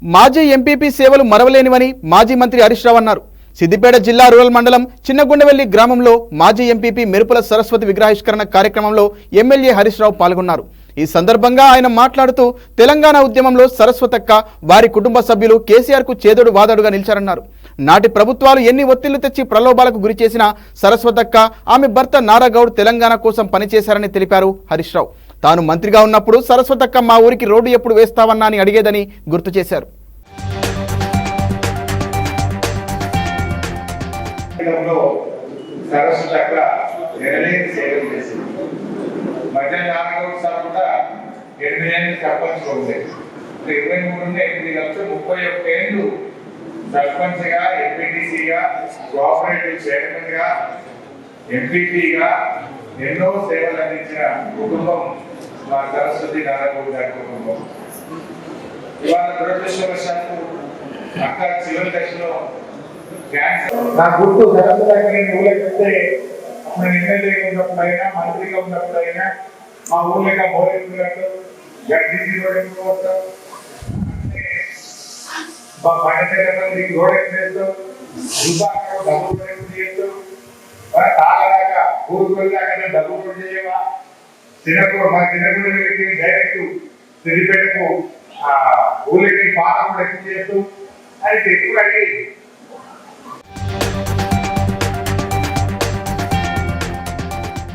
మాజీ ఎంపీపీ సేవలు మరవలేనివని మాజీ మంత్రి హరీష్ రావు అన్నారు. సిద్దిపేట జిల్లా రూరల్ మండలం చిన్నగుండవెల్లి గ్రామంలో మాజీ ఎంపీపీ మెరుపుల సరస్వతి విగ్రహావిష్కరణ కార్యక్రమంలో ఎమ్మెల్యే హరీష్ రావు పాల్గొన్నారు. ఈ సందర్భంగా ఆయన మాట్లాడుతూ తెలంగాణ ఉద్యమంలో సరస్వతక్క వారి కుటుంబ సభ్యులు కేసీఆర్ కు చేదోడు వాదడుగా నిలిచారన్నారు. నాటి ప్రభుత్వాలు ఎన్ని ఒత్తిళ్లు తెచ్చి ప్రలోభాలకు గురి చేసిన సరస్వతక్క ఆమె భర్త నారాగౌడ్ తెలంగాణ కోసం పనిచేశారని తెలిపారు హరీష్ రావు. తాను మంత్రిగా ఉన్నప్పుడు సరస్వతక్క మా ఊరికి రోడ్డు ఎప్పుడు వేస్తావన్నా అని అడిగేదని గుర్తు చేశారు. సర్పంచ్గా, ఎంపీటీసీగా, కోఆపరేటివ్ చైర్మన్గా, ఎంపీపీగా ఎన్నో సేవలు అందించిన కుటుంబం మా సరస్వతి నారాయణ గారి కుటుంబం. ఇవాళ దురదృష్టవశాత్తు అక్క చివరి దశలో క్యాన్సర్. నా గుర్తు సరస్వతి ఊళ్ళకి అప్పుడు ఎమ్మెల్యేగా ఉన్నప్పుడైనా మంత్రిగా ఉన్నప్పుడైనా మా ఊళ్ళగా బోరెట్టు గడ్డి రోడ్డు మా పంటకి రోడ్ ఎక్కేస్తూ డబ్బులు చేస్తూ తాగలాగా ఊరుకోలు దాకా డబ్బులు కూడా చేయవా మా చిన్నగుండ వెళ్ళి డైరెక్ట్ సిద్దిపేటకు ఊళ్ళకి పాత కూడా ఎక్కువ చేస్తూ అయితే ఎక్కువ